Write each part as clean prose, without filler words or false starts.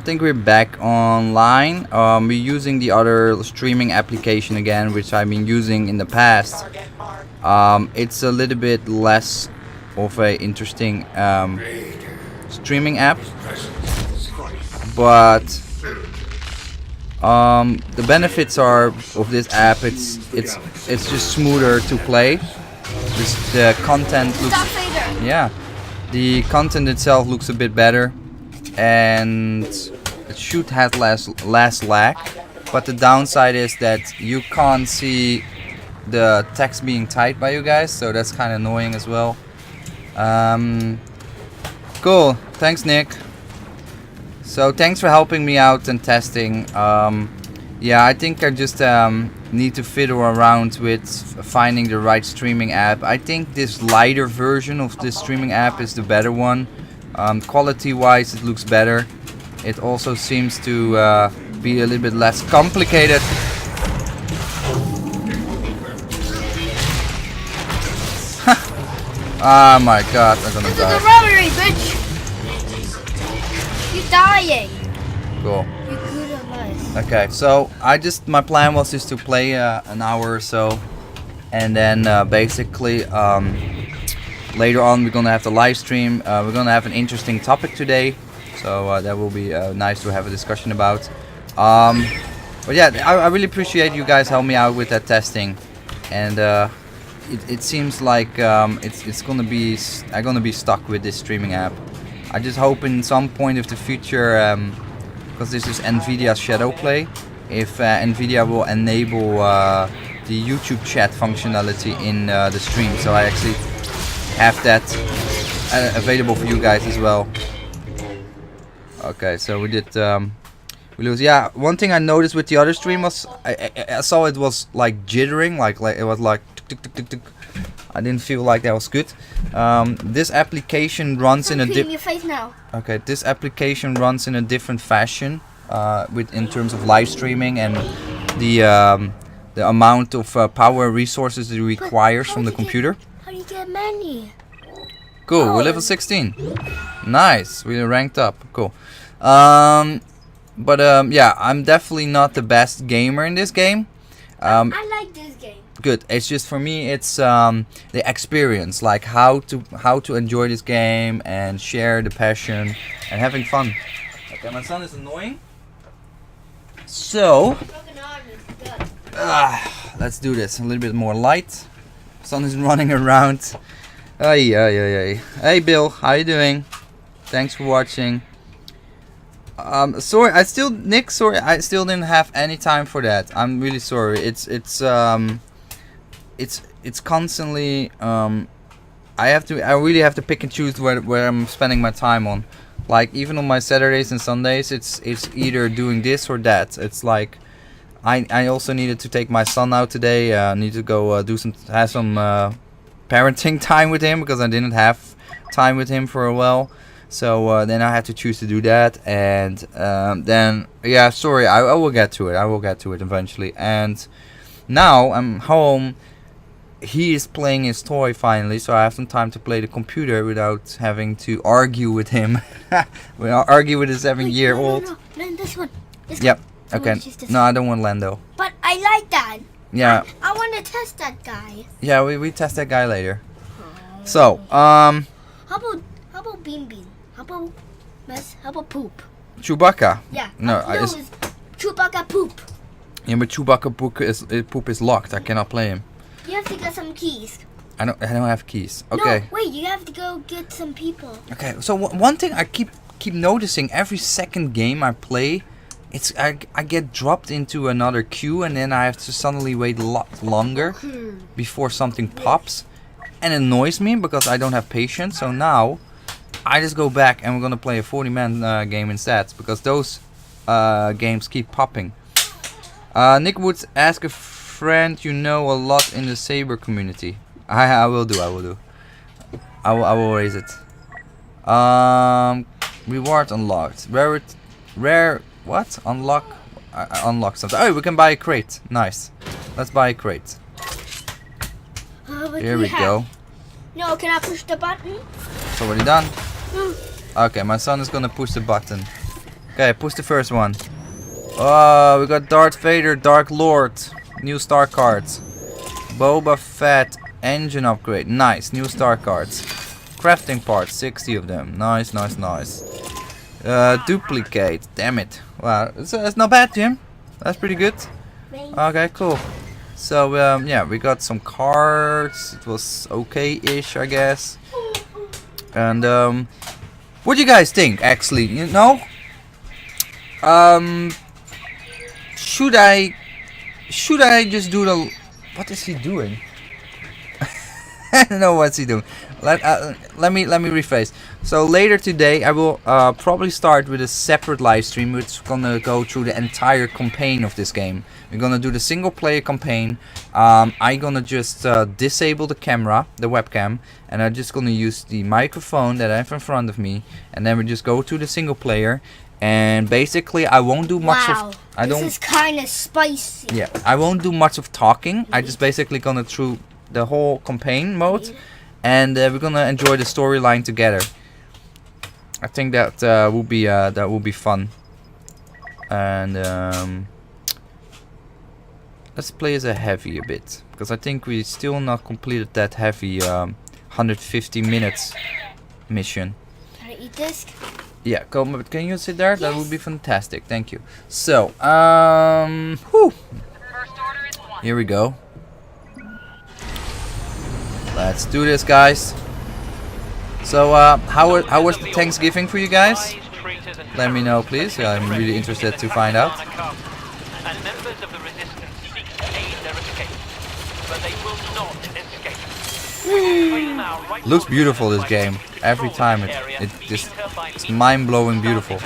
think we're back online. We're using the other streaming application again, which I've been using in the past. It's a little bit less of a interesting streaming app, but the benefits are of this app. It's just smoother to play. The content looks, yeah, the content itself looks a bit better, and it should have less lag. But the downside is that you can't see the text being typed by you guys, so that's kind of annoying as well. Cool, thanks Nick. So thanks for helping me out and testing. Yeah, I think I just need to fiddle around with finding the right streaming app. I think this lighter version of this streaming app is the better one. Quality wise it looks better. It also seems to be a little bit less complicated. Oh my god, I'm gonna die. This is a robbery, bitch! You're dying! Cool. You're good at life. Okay, so my plan was just to play an hour or so, and then basically later on we're gonna have the live stream. We're gonna have an interesting topic today, so that will be nice to have a discussion about. But yeah, I really appreciate you guys helping me out with that testing, and it seems like I'm gonna be stuck with this streaming app. I just hope in some point of the future, because this is NVIDIA's Shadow Play, if NVIDIA will enable the YouTube chat functionality in the stream, so I actually have that available for you guys as well. Okay, so we did we lose. Yeah, one thing I noticed with the other stream was I saw it was like jittering, like it was like tick, tick, tick, tick. I didn't feel like that was good. This application runs in a Okay, this application runs in a different fashion in terms of live streaming and the amount of power resources it requires from the computer. How do you get money? Cool, we're level 16. Nice, we're ranked up. Cool. But yeah, I'm definitely not the best gamer in this game. I like this game. Good. It's just for me, it's the experience, like how to enjoy this game and share the passion and having fun. Okay, my son is annoying. So let's do this. A little bit more light. Son is running around. Hey Bill, how you doing? Thanks for watching. Sorry, I still didn't have any time for that. I'm really sorry. It's constantly I really have to pick and choose where I'm spending my time on. Like even on my Saturdays and Sundays, it's either doing this or that. It's like I also needed to take my son out today. Need to go have some parenting time with him because I didn't have time with him for a while. So then I had to choose to do that, and then yeah, sorry, I will get to it. I will get to it eventually. And now I'm home. He is playing his toy finally, so I have some time to play the computer without having to argue with him. Argue with his 7-year-old. No, this one. Yep. Okay. No, I don't want Lando. But I like that. Yeah. I want to test that guy. Yeah, we test that guy later. So, How about Bean? How about Poop? Chewbacca. Yeah. No, it's Chewbacca Poop. Yeah, but Chewbacca poop is locked. I cannot play him. You have to get some keys. I don't have keys. Okay. No, wait. You have to go get some people. Okay. So one thing I keep noticing every second game I play, I get dropped into another queue and then I have to suddenly wait a lot longer before something pops, and it annoys me because I don't have patience. So now I just go back and we're gonna play a 40-man game instead because those games keep popping. Nick would ask a friend you know a lot in the Saber community. I will do. I will raise it. Reward unlocked. Rare what? Unlock something. Oh, we can buy a crate. Nice. Let's buy a crate. Here we go. No, can I push the button? It's already done. Okay, my son is gonna push the button. Okay, push the first one. Oh, we got Darth Vader, Dark Lord, new star cards. Boba Fett, engine upgrade, nice, new star cards. Crafting parts, 60 of them, nice, nice, nice. Duplicate, damn it. Wow, it's not bad, Jim. That's pretty good. Okay, cool. So yeah, we got some cards. It was okay-ish, I guess. And what do you guys think? Actually, you know, should I just do the? What is he doing? I don't know what's he doing. Let me rephrase. So later today I will probably start with a separate live stream which is gonna go through the entire campaign of this game. We're gonna do the single player campaign. I'm gonna just disable the camera, the webcam, and I'm just gonna use the microphone that I have in front of me, and then we just go to the single player. And basically I won't do much of this is kind of spicy. Yeah, I won't do much of talking. I just basically gonna through the whole campaign mode, and we're gonna enjoy the storyline together. I think that will be fun. And let's play as a heavy a bit, because I think we still not completed that heavy 150 minutes mission. Can I eat this? Yeah, can you sit there? Yes. That would be fantastic. Thank you. So, whew. Here we go. Let's do this, guys. So, how was the Thanksgiving for you guys? Let me know, please. I'm really interested to find out. And members of the resistance seek to aid their escape, but they will not escape. Looks beautiful, this game. Every time it's mind-blowing beautiful.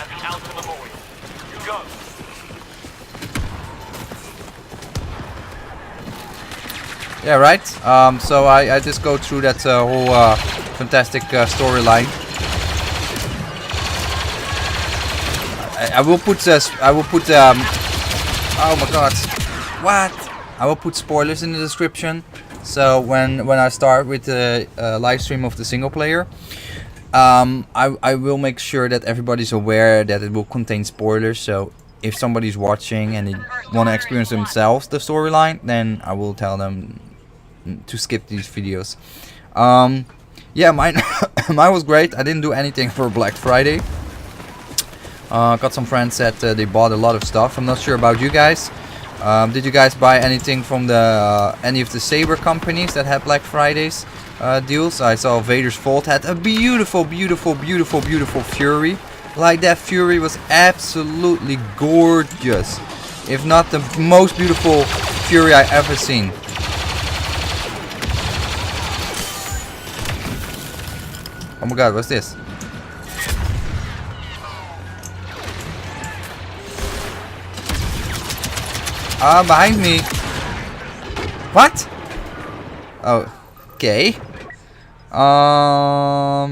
Yeah, right. So I just go through that whole fantastic storyline. I will put oh my god, what? I will put spoilers in the description. So when I start with the live stream of the single player, I will make sure that everybody's aware that it will contain spoilers. So if somebody's watching and they want to experience themselves the storyline, then I will tell them to skip these videos. Yeah, mine mine was great. I didn't do anything for Black Friday. Got some friends that they bought a lot of stuff. I'm not sure about you guys. Did you guys buy anything from the any of the Saber companies that had Black Fridays deals? I saw Vader's Vault had a beautiful, beautiful, beautiful, beautiful Fury. Like, that Fury was absolutely gorgeous. If not the most beautiful Fury I ever seen. Oh my god, what's this? Behind me. What? Oh, okay.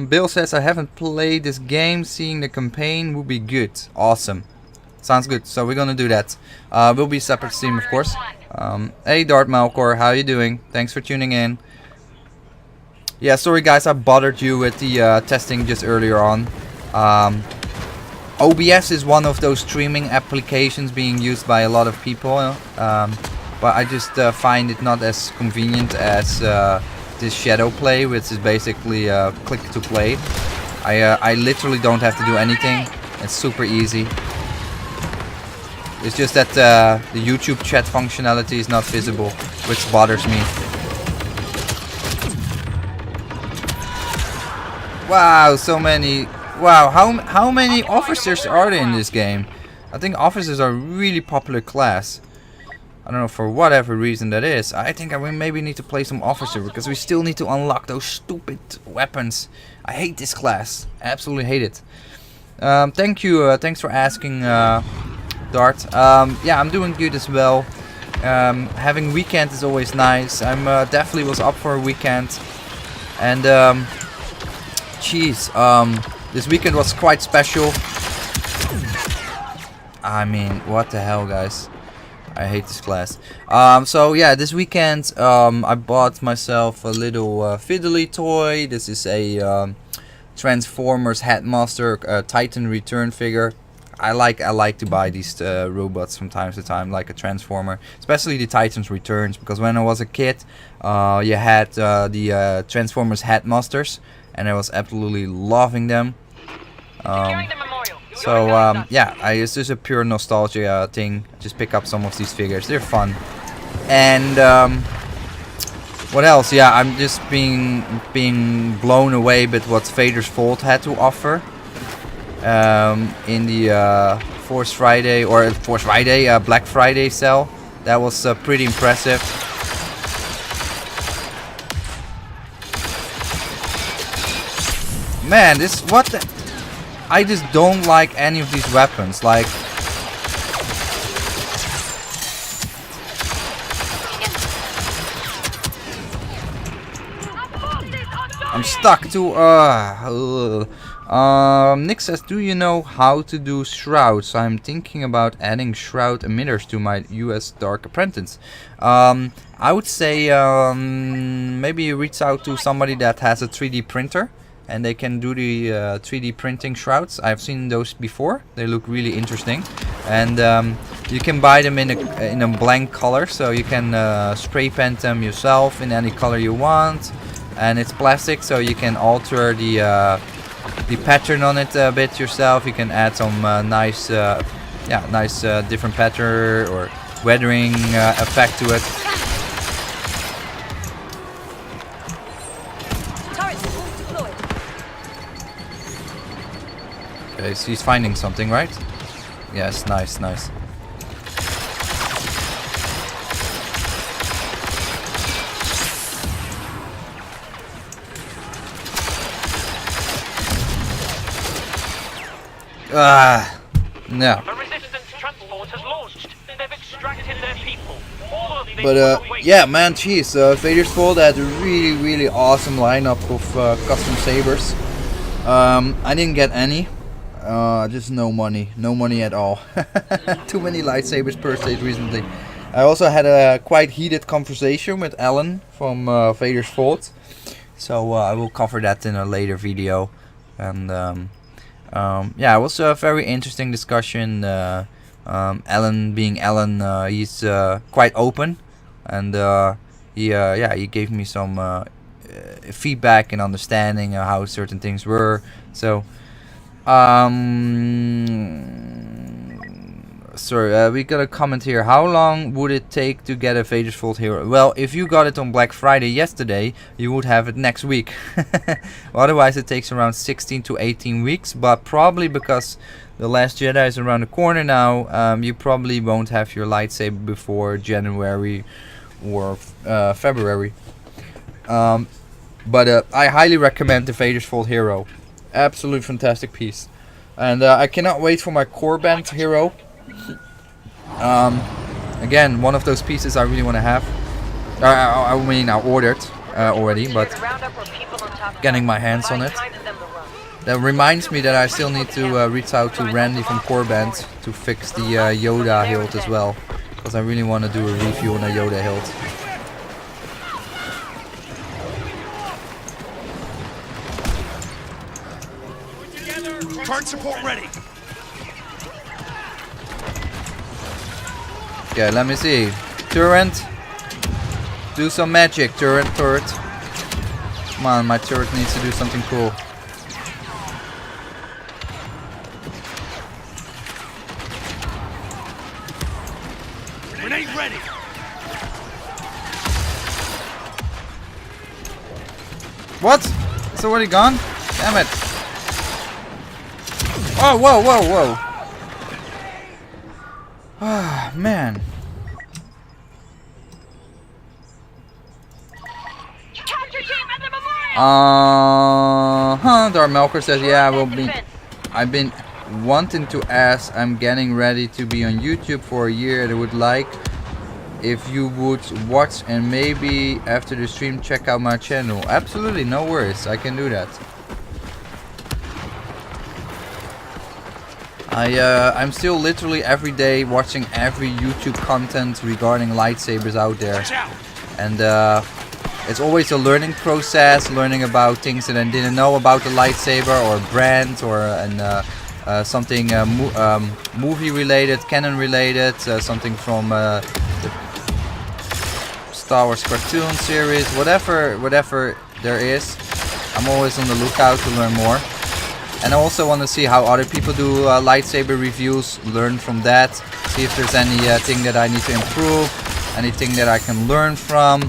Bill says I haven't played this game. Seeing the campaign would be good. Awesome. Sounds good. So we're gonna do that. Will be separate stream, of course. Hey, Dart Malcor, how you doing? Thanks for tuning in. Yeah, sorry guys, I bothered you with the testing just earlier on. OBS is one of those streaming applications being used by a lot of people, but I just find it not as convenient as this Shadow Play, which is basically click to play. I literally don't have to do anything. It's super easy. It's just that the YouTube chat functionality is not visible, which bothers me. Wow, so many. Wow, how many officers are there in this game? I think officers are a really popular class. I don't know, for whatever reason that is. I think I will maybe need to play some officer, because we still need to unlock those stupid weapons. I hate this class. I absolutely hate it. Thank you, thanks for asking, Dart. Yeah, I'm doing good as well. Having weekend is always nice. I'm definitely was up for a weekend. And jeez, this weekend was quite special. I mean, what the hell, guys? I hate this class. So yeah, this weekend I bought myself a little fiddly toy. This is a Transformers Headmaster Titan return figure. I like to buy these robots from time to time, like a Transformer, especially the Titans Returns, because when I was a kid, you had the Transformers Headmasters, and I was absolutely loving them. So yeah, it's just a pure nostalgia thing. Just pick up some of these figures; they're fun. And what else? Yeah, I'm just being blown away with what Vader's Vault had to offer in the Black Friday sale. That was pretty impressive. Man, I just don't like any of these weapons. Like, I'm stuck to Nick says, do you know how to do shrouds? I'm thinking about adding shroud emitters to my US Dark Apprentice. I would say maybe you reach out to somebody that has a 3D printer, and they can do the 3D printing shrouds. I've seen those before. They look really interesting, and you can buy them in a blank color, so you can spray paint them yourself in any color you want. And it's plastic, so you can alter the pattern on it a bit yourself. You can add some nice different pattern or weathering effect to it. Okay, so he's finding something, right? Yes, nice. No. The resistance transport has launched. They've extracted their people. But yeah, man, geez, Vader's Vault had a really awesome lineup of custom sabers. I didn't get any. Just no money at all. Too many lightsabers purchased recently. I also had a quite heated conversation with Alan from Vader's Vault, so I will cover that in a later video. And yeah, it was a very interesting discussion. Alan, being Alan, he's quite open, and he gave me some feedback and understanding of how certain things were. So sorry, we got a comment here. How long would it take to get a Vader's Vault hero? Well, if you got it on Black Friday yesterday, you would have it next week. Otherwise, it takes around 16 to 18 weeks. But probably because The Last Jedi is around the corner now, you probably won't have your lightsaber before January or February. But I highly recommend the Vader's Vault hero. Absolute fantastic piece. And I cannot wait for my core band hero. Again, one of those pieces I really want to have. I mean, I ordered already, but getting my hands on it. That reminds me that I still need to reach out to Randy from Core Band to fix the Yoda hilt as well, because I really want to do a review on a Yoda hilt. Turret support ready. Okay, let me see. Turret. Do some magic, turret. Come on, my turret needs to do something cool. Grenade ready. What? It's already gone? Damn it. Oh, whoa. Ah, man. Darth Melker says, yeah, I've been wanting to ask. I'm getting ready to be on YouTube for a year. I would like if you would watch and maybe after the stream check out my channel. Absolutely, no worries. I can do that. I'm still literally every day watching every YouTube content regarding lightsabers out there, and it's always a learning process, learning about things that I didn't know about the lightsaber or brands or something movie related, canon related, something from the Star Wars cartoon series, whatever there is. I'm always on the lookout to learn more. And I also want to see how other people do lightsaber reviews, learn from that, see if there's any thing that I need to improve, anything that I can learn from,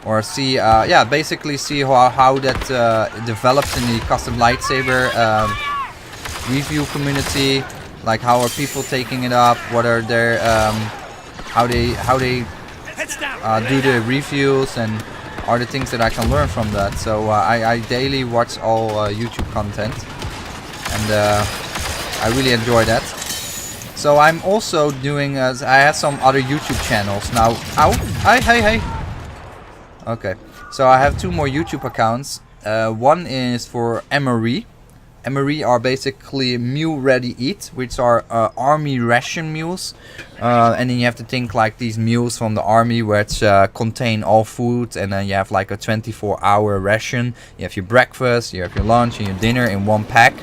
or see, yeah, basically see how that develops in the custom lightsaber review community. Like, how are people taking it up? What are their how they do the reviews, and are the things that I can learn from that. So I daily watch all YouTube content, and I really enjoy that. So I'm also doing, I have some other YouTube channels now. Ow! Hey! Okay, so I have 2 more YouTube accounts. One is for MRE. MRE are basically meal ready eat, which are army ration meals, and then you have to think like these meals from the army, which contain all food, and then you have like a 24-hour ration. You have your breakfast, you have your lunch, and your dinner in one pack,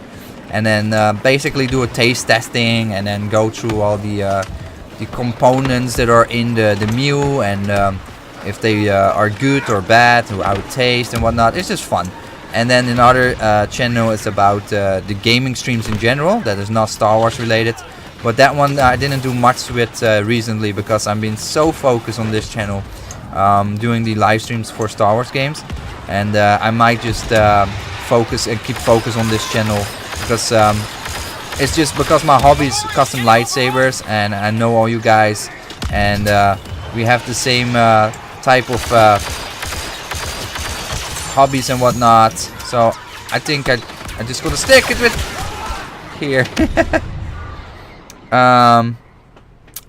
and then basically do a taste testing, and then go through all the components that are in the meal, and if they are good or bad, how it tastes and whatnot. It's just fun. And then another channel is about the gaming streams in general, that is not Star Wars related. But that one I didn't do much with recently, because I've been so focused on this channel, doing the live streams for Star Wars games. And I might just focus and keep focus on this channel, because it's just because my hobby is custom lightsabers, and I know all you guys, and we have the same type of hobbies and whatnot, so I think I just gonna stick it with here.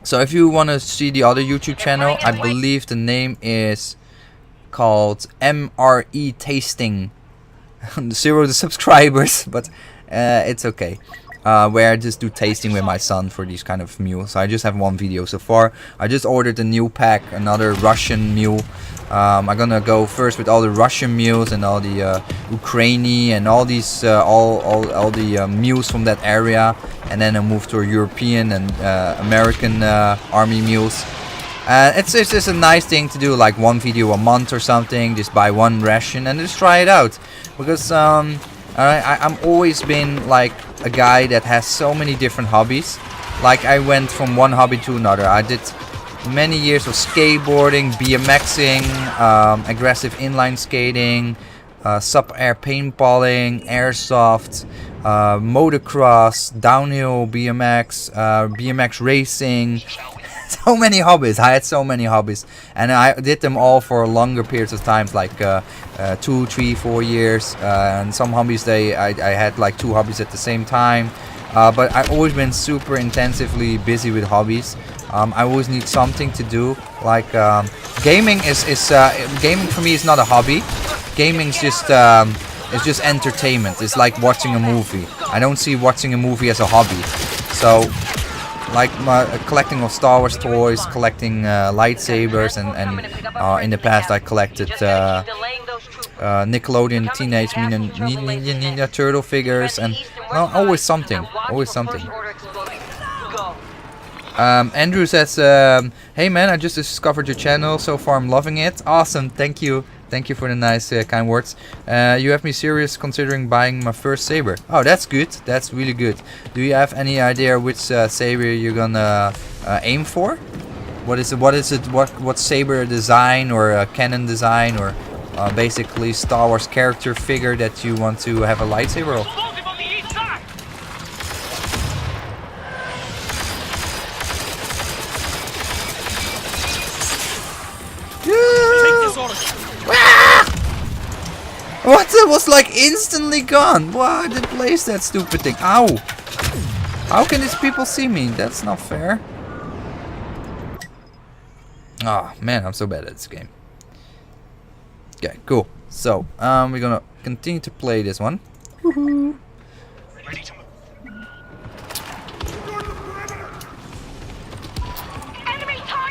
So if you want to see the other YouTube channel, I believe the name is called MRE Tasting. 0 subscribers, but it's okay. Where I just do tasting with my son for these kind of meals. I just have 1 video so far. I just ordered a new pack, another Russian meal. I'm gonna go first with all the Russian meals and all the Ukrainian and all these all the meals from that area, and then I move to European and American army meals. It's just a nice thing to do, like 1 video a month or something. Just buy 1 ration and just try it out, because I'm always been like a guy that has so many different hobbies. Like, I went from one hobby to another. I did many years of skateboarding, BMXing, aggressive inline skating, sub-air paintballing, airsoft, motocross, downhill BMX, BMX racing. So many hobbies. I had so many hobbies, and I did them all for longer periods of time, like 2, 3, 4 years. And some hobbies, I had like 2 hobbies at the same time. But I've always been super intensively busy with hobbies. I always need something to do. Like gaming gaming for me is not a hobby. Gaming is just entertainment. It's like watching a movie. I don't see watching a movie as a hobby. So, like my collecting of Star Wars toys, collecting lightsabers, and in the past I collected Nickelodeon Teenage Mutant Ninja Turtle figures, and well, always something. Andrew says, hey man, I just discovered your channel. So far I'm loving it. Awesome, thank you for the nice kind words. You have me serious considering buying my first saber. Oh, that's good. That's really good. Do you have any idea which saber you're gonna aim for? What saber design, or canon design, or basically Star Wars character figure that you want to have a lightsaber of? What? It was like instantly gone. Why did I place that stupid thing? Ow! How can these people see me? That's not fair. Oh man, I'm so bad at this game. Okay, cool. So, we're gonna continue to play this one. Woohoo!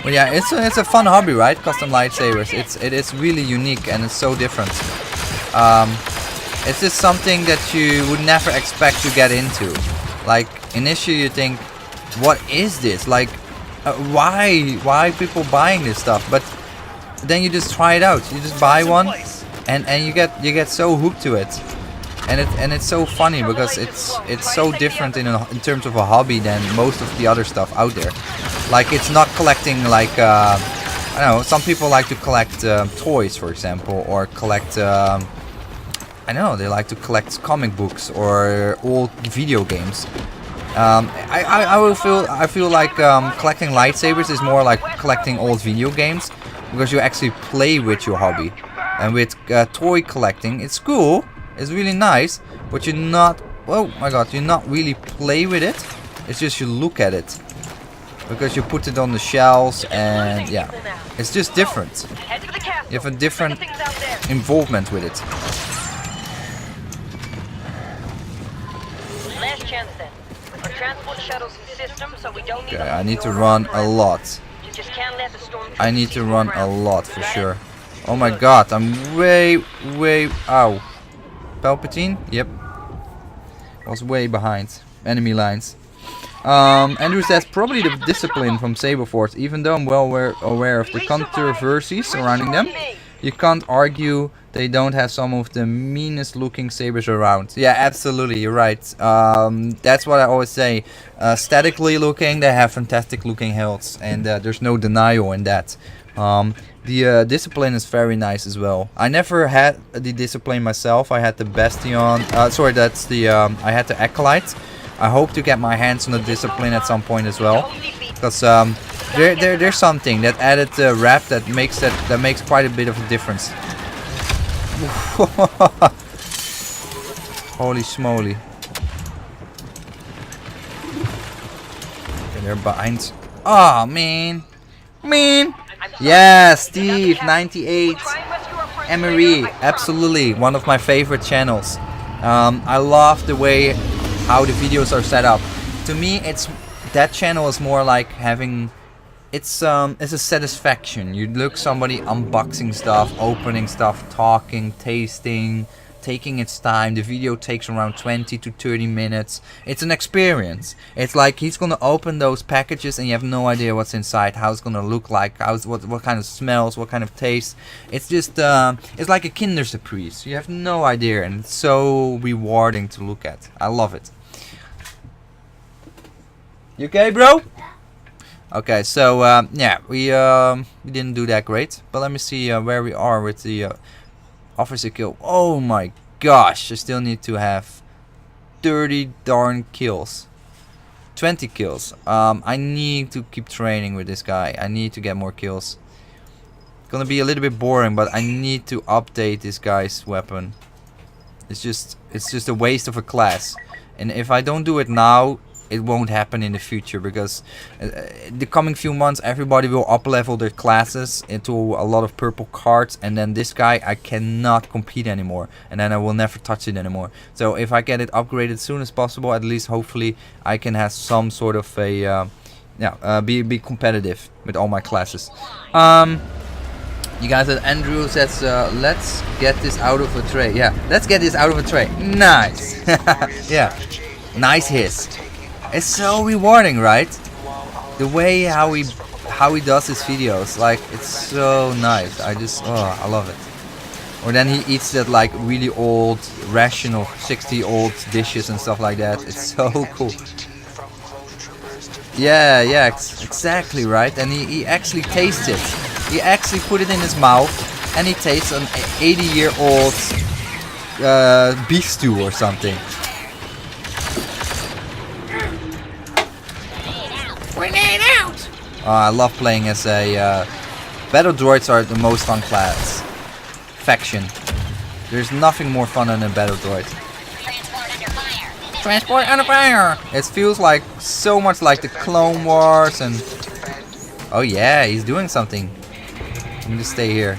Well, yeah, it's a fun hobby, right? Custom lightsabers. It is really unique, and it's so different. It's just something that you would never expect to get into. Like initially you think, what is this? Like why people buying this stuff? But then you just try it out. You just buy one, and you get so hooked to it, and it's so funny because it's so different in terms of a hobby than most of the other stuff out there. Like it's not collecting like I don't know. Some people like to collect toys, for example, or collect. I don't know. They like to collect comic books or old video games. I feel like collecting lightsabers is more like collecting old video games, because you actually play with your hobby. And with toy collecting, it's cool, it's really nice, but you're not, oh my god, you not really play with it. It's just you look at it, because you put it on the shelves, and yeah, it's just different. You have a different involvement with it. Last chance then. Our transport shuttles in system, so we don't need Okay, I need to run a lot. You just can't let the storm. I need to run a lot for sure. Oh my god, I'm way, ow. Palpatine? Yep. I was way behind enemy lines. Andrew says probably the discipline from Saberforge, even though I'm well aware of the controversies surrounding them. You can't argue they don't have some of the meanest looking sabers around. Yeah, absolutely, you're right. That's what I always say. Statically looking, they have fantastic looking hilts, and there's no denial in that. The discipline is very nice as well. I never had the discipline myself. I had the Bastion. Sorry, that's the I had the Acolyte. I hope to get my hands on the discipline at some point as well, because there's something that added wrap that makes quite a bit of a difference. Holy smoly! Okay, they're behind. Oh man. Yeah, Steve 98 Emery, absolutely one of my favorite channels. I love the way how the videos are set up. To me, that channel is more like having it's a satisfaction. You look somebody unboxing stuff, opening stuff, talking, tasting, taking its time. The video takes around 20 to 30 minutes. It's an experience. It's like he's gonna open those packages and you have no idea what's inside, how it's gonna look like, what kind of smells, what kind of taste. It's just it's like a Kinder Surprise. You have no idea, and it's so rewarding to look at. I love it. You okay, bro? Okay, so yeah, we didn't do that great, but let me see where we are with the officer kill. Oh my gosh, I still need to have 30 darn kills, 20 kills. I need to keep training with this guy. I need to get more kills. It's gonna be a little bit boring, but I need to update this guy's weapon. It's just a waste of a class, and if I don't do it now, it won't happen in the future, because the coming few months everybody will up level their classes into a lot of purple cards, and then this guy I cannot compete anymore, and then I will never touch it anymore. So if I get it upgraded as soon as possible, at least hopefully I can have some sort of a be competitive with all my classes. You guys, Andrew says let's get this out of a tray. Yeah, let's get this out of a tray. Nice. Yeah, nice hiss. It's so rewarding, right? The way how he does his videos, like, it's so nice. I love it. Or then he eats that like really old ration of 60 old dishes and stuff like that. It's so cool. Yeah, exactly right. And he actually tastes it. He actually put it in his mouth and he tastes an 80-year-old beef stew or something. I love playing as a battle droids are the most fun class faction. There's nothing more fun than a battle droid. Transport under fire. It feels like so much like the Clone Wars, and oh yeah, he's doing something. Let me just stay here.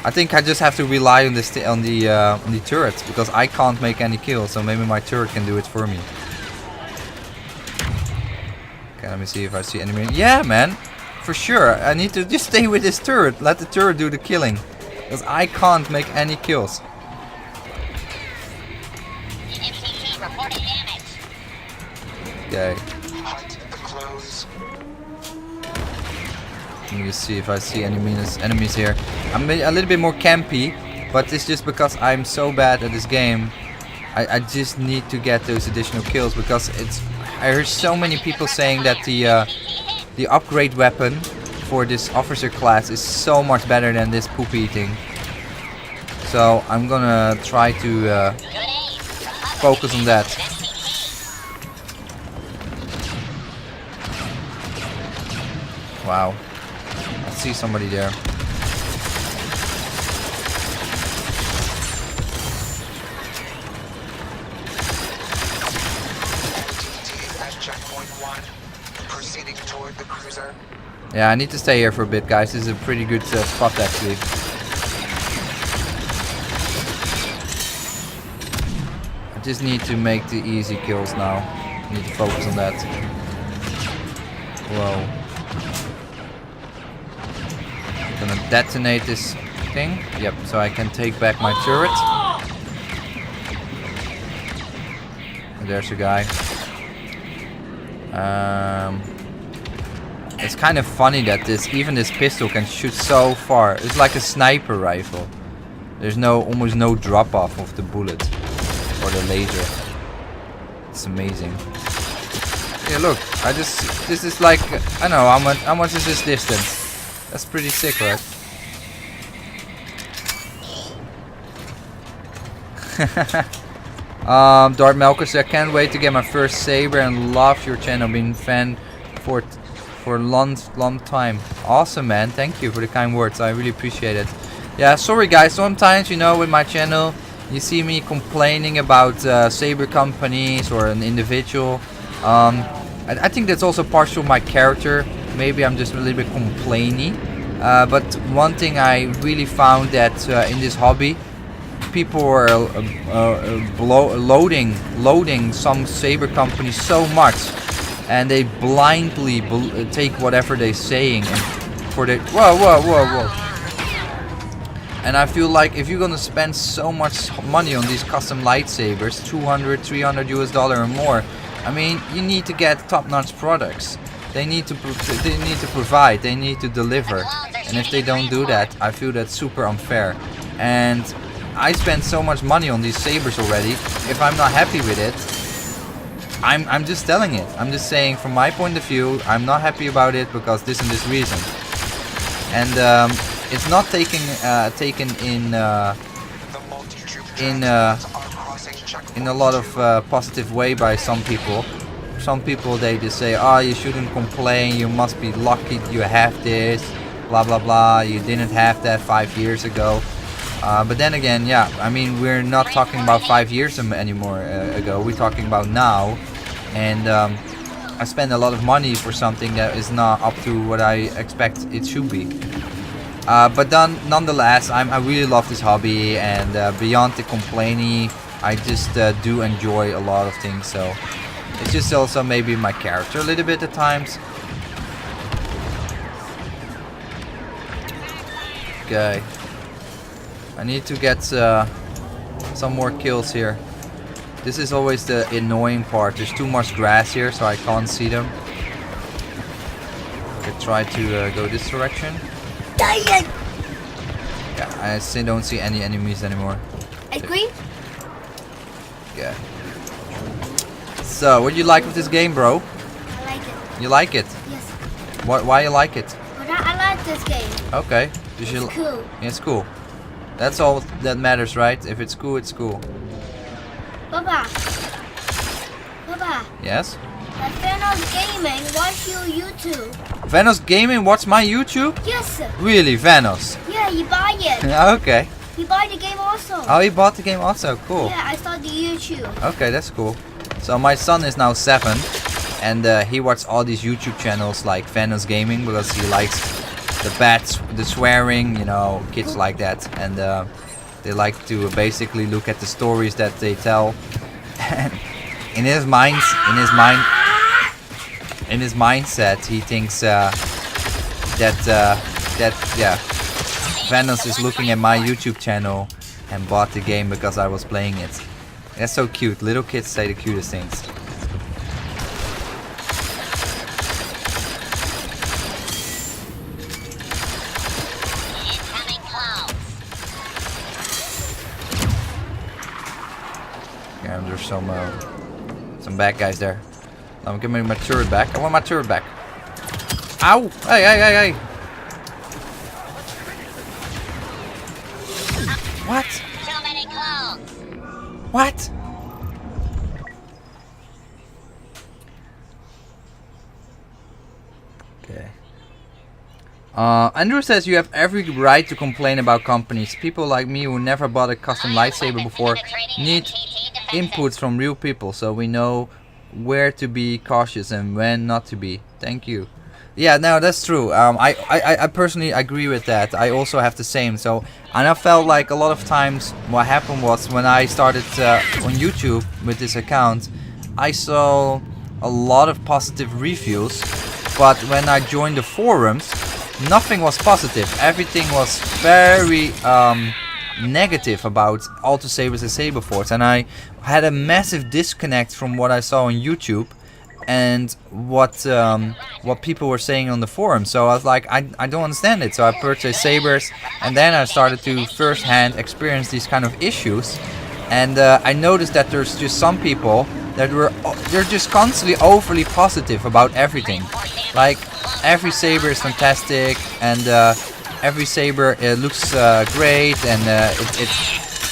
I think I just have to rely on this on the turret, because I can't make any kills, so maybe my turret can do it for me. Okay, let me see if I see enemy. Yeah, man, for sure. I need to just stay with this turret. Let the turret do the killing, because I can't make any kills. Okay. Let me see if I see any enemies here. I'm a little bit more campy, but it's just because I'm so bad at this game. I just need to get those additional kills because I heard so many people saying that the upgrade weapon for this officer class is so much better than this poop eating. So I'm gonna try to focus on that. Wow. I see somebody there. Checkpoint 1, proceeding toward the cruiser. Yeah, I need to stay here for a bit, guys. This is a pretty good spot, actually. I just need to make the easy kills now. I need to focus on that. Whoa. I'm gonna detonate this thing. Yep, so I can take back my turret. And there's a guy. It's kind of funny that even this pistol can shoot so far. It's like a sniper rifle. There's almost no drop off of the bullet or the laser. It's amazing. Yeah, look. This is like, I don't know how much is this distance? That's pretty sick, right? Dart Melkers, I can't wait to get my first saber and love your channel. Been fan for a long time. Awesome, man. Thank you for the kind words. I really appreciate it. Yeah, sorry guys. Sometimes, you know, with my channel, you see me complaining about saber companies or an individual. I think that's also partial my character. Maybe I'm just a little bit complainy. But one thing I really found that in this hobby, people are loading some saber companies so much, and they blindly take whatever they're saying for the whoa. And I feel like if you're gonna spend so much money on these custom lightsabers, $200, $300 US or more, I mean, you need to get top-notch products. They need to provide, they need to deliver, and if they don't do that, I feel that's super unfair. And I spent so much money on these sabers already. If I'm not happy with it, I'm just telling it. I'm just saying from my point of view, I'm not happy about it because this and this reason. And it's not taken in a lot of positive way by some people. Some people, they just say, oh, you shouldn't complain, you must be lucky you have this, blah blah blah, you didn't have that 5 years ago. But then again, yeah, I mean, we're not talking about 5 years anymore ago, we're talking about now. And I spend a lot of money for something that is not up to what I expect it should be. But then, nonetheless, I really love this hobby, and beyond the complaining, I just do enjoy a lot of things. So it's just also maybe my character a little bit at times. Okay. I need to get some more kills here. This is always the annoying part. There's too much grass here, so I can't see them. Okay, try to go this direction. Yeah, I still don't see any enemies anymore. Agree? Yeah. So, what do you like with this game, bro? I like it. You like it? Yes. Why you like it? But I like this game. Okay. It's cool. Yeah, it's cool. That's all that matters, right? If it's cool, it's cool. Papa. Yes? Vanos Gaming, watch your YouTube. Vanos Gaming, watch my YouTube? Yes. Really, Vanos? Yeah, you buy it. Okay. You buy the game also. Oh, he bought the game also. Cool. Yeah, I saw the YouTube. Okay, that's cool. So my son is now 7, and he watches all these YouTube channels like Vanos Gaming because he likes the swearing, you know, kids like that, and they like to basically look at the stories that they tell. in his mindset, he thinks that Vanos is looking at my YouTube channel and bought the game because I was playing it. That's so cute. Little kids say the cutest things. some bad guys there. Now give me my turret back. I want my turret back. Ow! Hey, hey, hey, hey! What? Too many clones. What? Okay. Andrew says you have every right to complain about companies. People like me who never bought a custom lightsaber before need inputs from real people, so we know where to be cautious and when not to be. Thank you. Yeah, no, that's true. I personally agree with that. I also have the same. So, and I felt like a lot of times what happened was when I started on YouTube with this account, I saw a lot of positive reviews, but when I joined the forums, nothing was positive. Everything was very negative about Ultrasabers and Saberforge, and I had a massive disconnect from what I saw on YouTube and what people were saying on the forum. So I was like, I don't understand it. So I purchased sabers, and then I started to first-hand experience these kind of issues. And I noticed that there's just some people that they're just constantly overly positive about everything. Like every saber is fantastic, and every saber looks great, and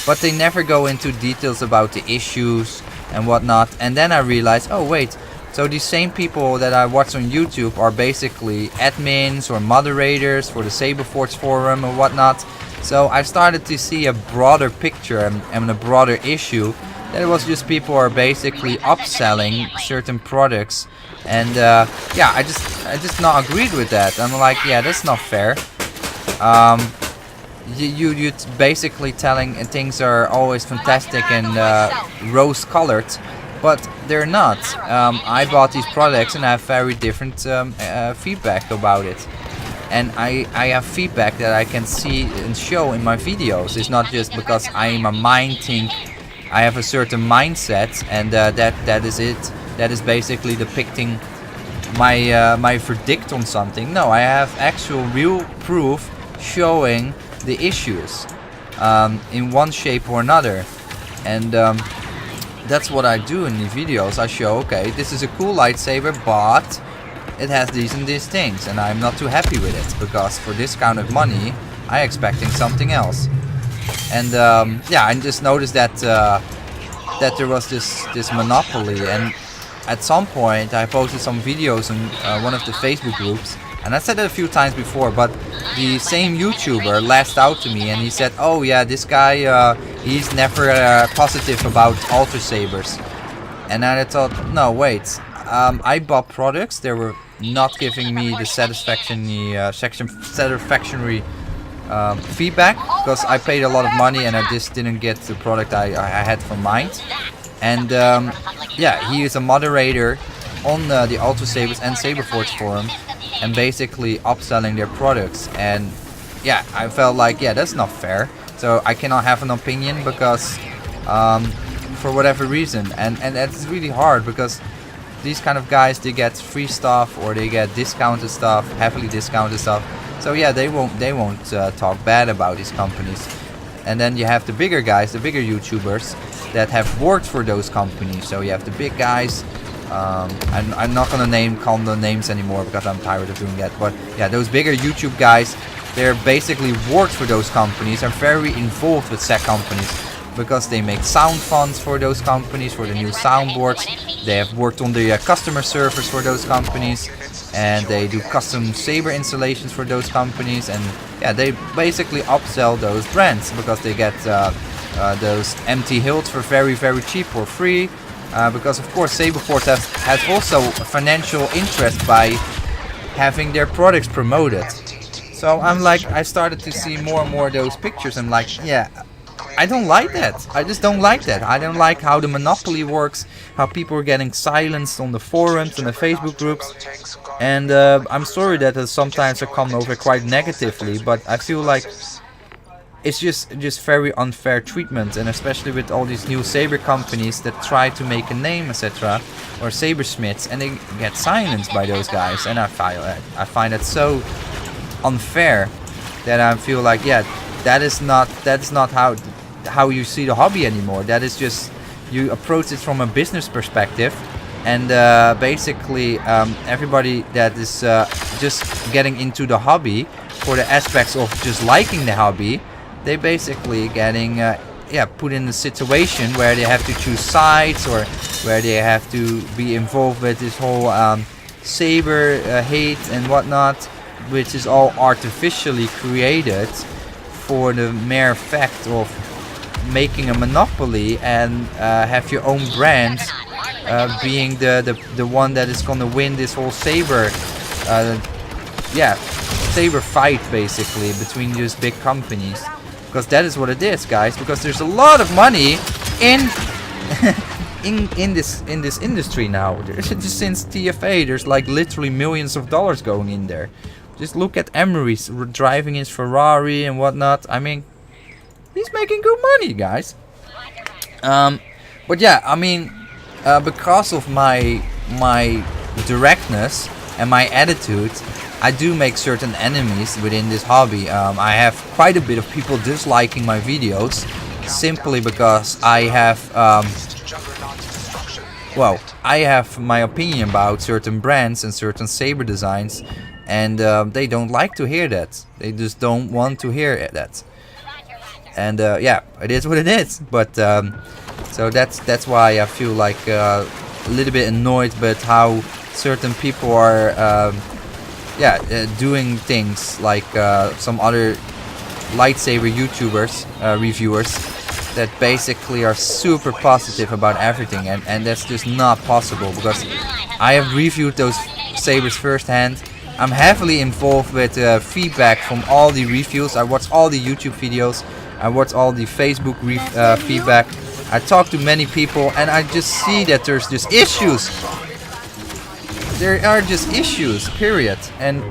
but they never go into details about the issues and whatnot. And then I realized, oh wait. So these same people that I watch on YouTube are basically admins or moderators for the Saberforge forum or whatnot. So I started to see a broader picture and a broader issue. That it was just people are basically upselling certain products, and yeah, I just not agreed with that. I'm like, yeah, that's not fair. You're basically telling things are always fantastic and rose-colored. But they're not. I bought these products and I have very different feedback about it. And I have feedback that I can see and show in my videos. It's not just because I am a mind think. I have a certain mindset, and that is it. That is basically depicting my verdict on something. No, I have actual real proof showing the issues in one shape or another. And that's what I do in the videos. I show, okay, this is a cool lightsaber, but it has these and these things, and I'm not too happy with it, because for this kind of money I'm expecting something else. And yeah, I just noticed that that there was this monopoly, and at some point I posted some videos on one of the Facebook groups, and I said it a few times before, but the same YouTuber lashed out to me and he said, oh yeah, this guy, he's never positive about Ultrasabers. And I thought, no, wait, I bought products, they were not giving me the satisfactory feedback, because I paid a lot of money and I just didn't get the product I had for mine. And yeah, he is a moderator on the Ultrasabers and Saberforge forum, and basically upselling their products. And yeah, I felt like, yeah, that's not fair. So I cannot have an opinion because for whatever reason, and that's really hard, because these kind of guys, they get free stuff or they get discounted stuff, heavily discounted stuff. So yeah, they won't talk bad about these companies. And then you have the bigger guys, the bigger YouTubers that have worked for those companies. So you have the big guys. I'm not gonna call them names anymore because I'm tired of doing that. But yeah, those bigger YouTube guys, they're basically worked for those companies, are very involved with said companies, because they make sound fonts for those companies, for the new soundboards. They have worked on the customer service for those companies, and they do custom saber installations for those companies. And yeah, they basically upsell those brands because they get those empty hilts for very, very cheap or free. Because of course Saberforge has also a financial interest by having their products promoted. So I'm like, I started to see more and more of those pictures. I'm like, yeah, I don't like that. I just don't like that. I don't like how the monopoly works, how people are getting silenced on the forums and the Facebook groups. And I'm sorry that sometimes I come over quite negatively, but I feel like it's just very unfair treatment, and especially with all these new saber companies that try to make a name, etc., or sabersmiths, and they get silenced by those guys. And I find it so unfair that I feel like, yeah, that is not how you see the hobby anymore. That is just you approach it from a business perspective, and basically everybody that is just getting into the hobby for the aspects of just liking the hobby, they basically getting put in a situation where they have to choose sides, or where they have to be involved with this whole saber hate and whatnot, which is all artificially created for the mere fact of making a monopoly and have your own brand being the one that is gonna win this whole saber saber fight, basically, between just big companies. Because that is what it is, guys, because there's a lot of money in in this industry now. Just since TFA, there's like literally millions of dollars going in there. Just look at Emery driving his Ferrari and whatnot. I mean, he's making good money, guys. But yeah, I mean, because of my directness and my attitude, I do make certain enemies within this hobby. I have quite a bit of people disliking my videos simply because I have I have my opinion about certain brands and certain saber designs, and they don't like to hear that. They just don't want to hear that. And yeah, it is what it is. But so that's why I feel like a little bit annoyed with how certain people are doing things like some other lightsaber YouTubers, reviewers, that basically are super positive about everything, and that's just not possible, because I have reviewed those sabers firsthand. I'm heavily involved with feedback from all the reviews. I watch all the YouTube videos, I watch all the Facebook feedback, I talk to many people, and I just see that there's just issues. There are just issues, period, and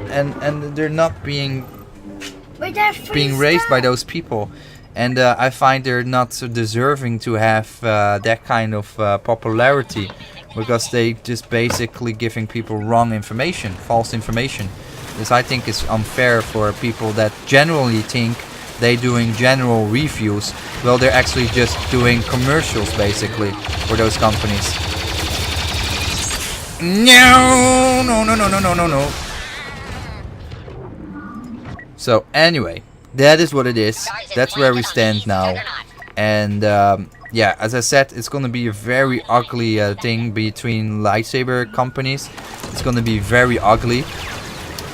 they're not being raised by those people, and I find they're not so deserving to have that kind of popularity, because they just basically giving people wrong information, false information. This, I think, is unfair for people that generally think they doing general reviews, well, they're actually just doing commercials basically for those companies. No. So anyway, that is what it is. That's where we stand now. And yeah, as I said, it's gonna be a very ugly thing between lightsaber companies. It's gonna be very ugly,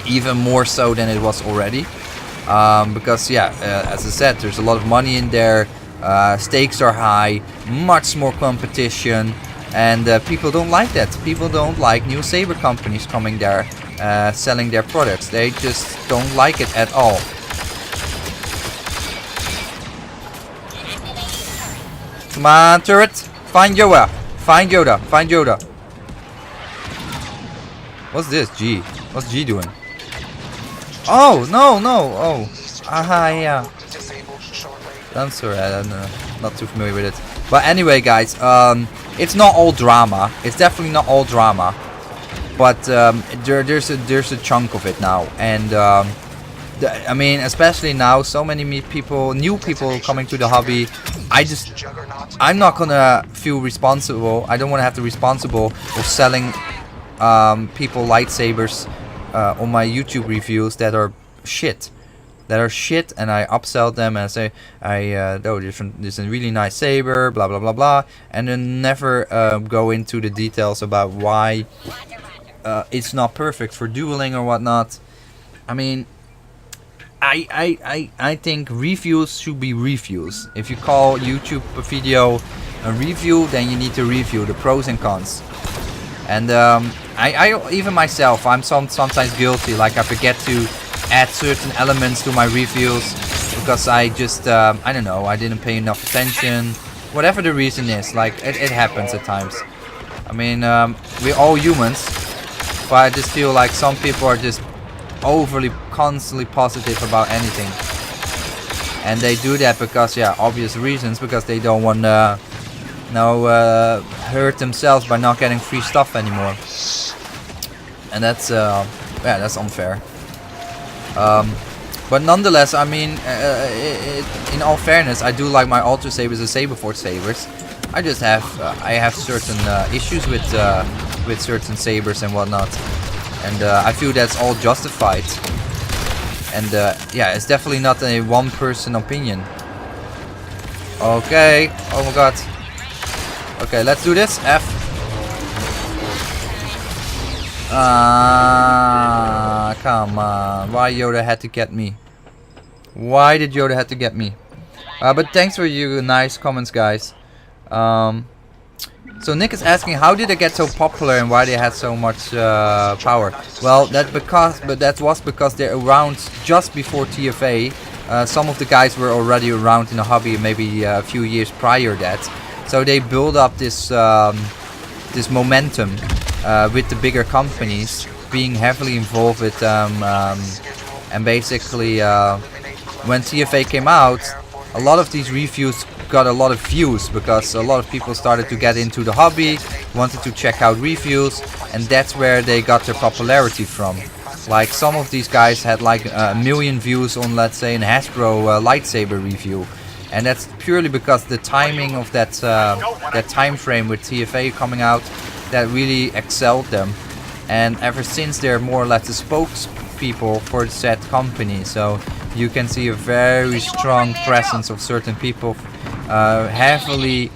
even more so than it was already. Because yeah, as I said, there's a lot of money in there. Stakes are high, much more competition. And people don't like that. People don't like new saber companies coming there, selling their products. They just don't like it at all. Come on, turret! Find Yoda! Find Yoda! Find Yoda! What's this, G? What's G doing? Oh, no! Oh. Aha, yeah. I'm sorry, I'm not too familiar with it. But anyway, guys, it's not all drama. It's definitely not all drama, but there's a chunk of it now, and I mean, especially now, so many new people coming to the hobby. I'm not gonna feel responsible. I don't want to have to be responsible of selling people lightsabers on my YouTube reviews that are shit. And I upsell them and I say, this is a really nice saber, blah blah blah blah, and then never go into the details about why it's not perfect for dueling or whatnot. I mean, I think reviews should be reviews. If you call YouTube a video a review, then you need to review the pros and cons. And I even myself, I'm sometimes guilty, like I forget to add certain elements to my reviews because I just I don't know, I didn't pay enough attention, whatever the reason is. Like it happens at times. I mean, we're all humans, but I just feel like some people are just overly constantly positive about anything, and they do that because, yeah, obvious reasons, because they don't want to hurt themselves by not getting free stuff anymore, and that's yeah, that's unfair. But nonetheless, I mean, in all fairness, I do like my Ultrasabers and Saberforge sabers. I just have I have certain issues with certain sabers and whatnot, and I feel that's all justified. And yeah, it's definitely not a one-person opinion. Okay. Oh my god. Okay, let's do this. F. Ah, come on. Why Yoda had to get me? Why did Yoda have to get me? But thanks for your nice comments, guys. So Nick is asking, how did they get so popular and why they had so much power? Well, that was because they're around just before TFA. Some of the guys were already around in the hobby, maybe a few years prior that. So they build up this this momentum with the bigger companies being heavily involved with them, and basically when TFA came out, a lot of these reviews got a lot of views because a lot of people started to get into the hobby, wanted to check out reviews, and that's where they got their popularity from. Like some of these guys had like a million views on, let's say, an Hasbro lightsaber review, and that's purely because the timing of that time frame with TFA coming out, that really excelled them, and ever since they're more or less the spokespeople for said company. So you can see a very strong presence of certain people, heavily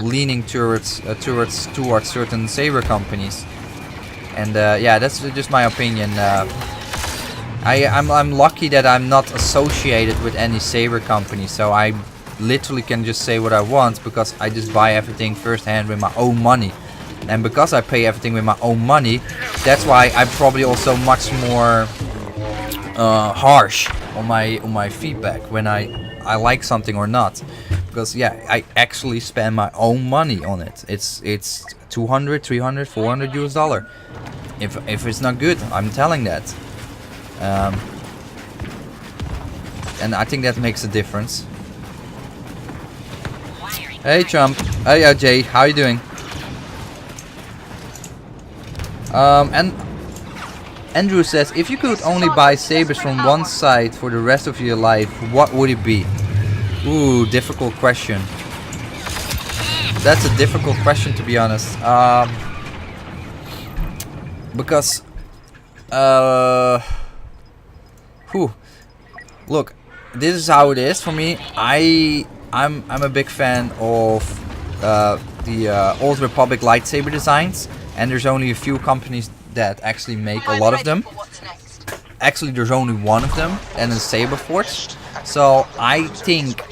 leaning towards certain saber companies. And yeah, that's just my opinion. I'm lucky that I'm not associated with any saber company, so I literally can just say what I want because I just buy everything firsthand with my own money. And because I pay everything with my own money, that's why I'm probably also much more harsh on my feedback when I like something or not, because yeah, I actually spend my own money on it. It's 200, 300, 400 US dollar. If it's not good, I'm telling that. And I think that makes a difference. Hey Trump, hey Jay, how you doing? And Andrew says, if you could only buy sabers from one side for the rest of your life, what would it be? Ooh, difficult question. That's a difficult question, to be honest. Because look, this is how it is for me. I'm a big fan of the Old Republic lightsaber designs, and there's only a few companies that actually make a lot of them. Actually, there's only one of them, and it's Saberforge. So I think,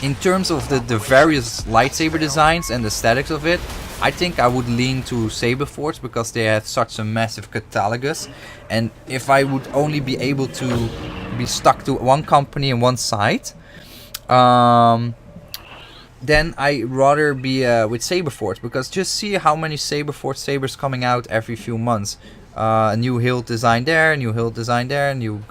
in terms of the various lightsaber designs and the aesthetics of it, I think I would lean to Saberforge because they have such a massive catalogus. And if I would only be able to be stuck to one company and one site, then I'd rather be with Saberforge, because just see how many Saberforge sabers coming out every few months. A new hilt design there, new hilt design there, new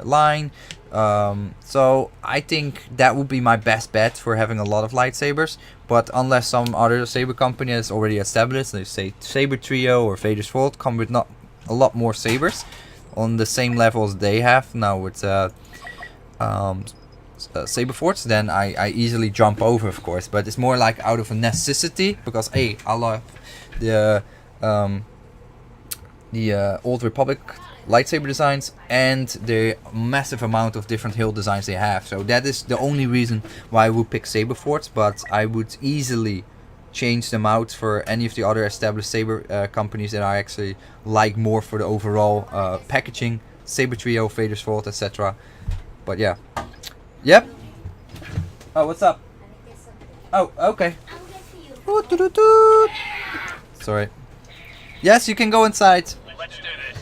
line. So I think that would be my best bet for having a lot of lightsabers. But unless some other saber company is already established, they say Sabertrio or Vader's Vault come with not a lot more sabers on the same level as they have now with Saberforge, then I easily jump over, of course. But it's more like out of a necessity, because I love the Old Republic lightsaber designs and the massive amount of different hilt designs they have. So that is the only reason why I would pick Saberforge, but I would easily change them out for any of the other established saber companies that I actually like more for the overall packaging. Sabertrio, Vader's Vault, etc. But yeah. Yep. Oh, what's up? Oh, okay. Toot, toot, toot. Sorry. Yes, you can go inside. Let's do this.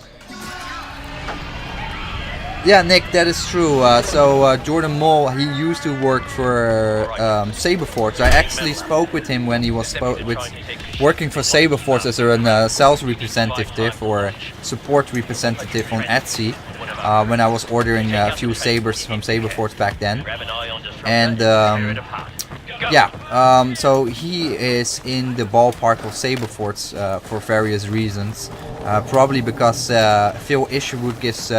Yeah, Nick, that is true. So Jordan Mole, he used to work for Saberforge. I actually spoke with him when he was working for Saberforge as a sales representative or support representative on Etsy. When I was ordering a few sabers from Saberforge back then. And yeah, so he is in the ballpark of Saberforge for various reasons. Probably because Phil Isherwood gives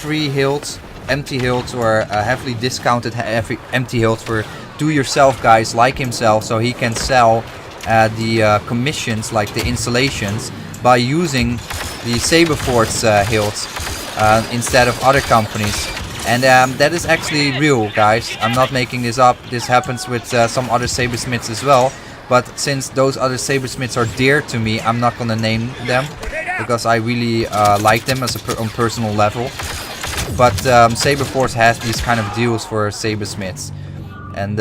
free hilts, empty hilts, or heavily discounted empty hilts for do-yourself guys like himself, so he can sell the commissions, like the installations, by using the Saberforge hilts instead of other companies. And that is actually real, guys. I'm not making this up. This happens with some other sabersmiths as well. But since those other sabersmiths are dear to me, I'm not gonna name them because I really like them as on personal level. But Saberforge has these kind of deals for sabersmiths, and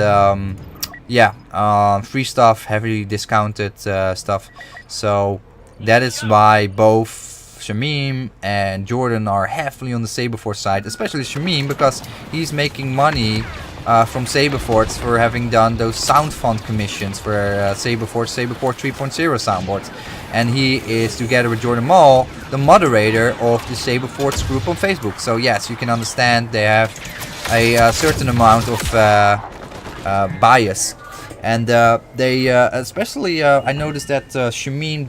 yeah, free stuff, heavily discounted stuff. So that is why both Shamim and Jordan are heavily on the Saberforge side, especially Shamim because he's making money from Saberforge for having done those sound font commissions for Saberforge 3.0 soundboards. And he is, together with Jordan Mall, the moderator of the Saberforge group on Facebook. So yes, you can understand they have a certain amount of bias. And they especially I noticed that Shamim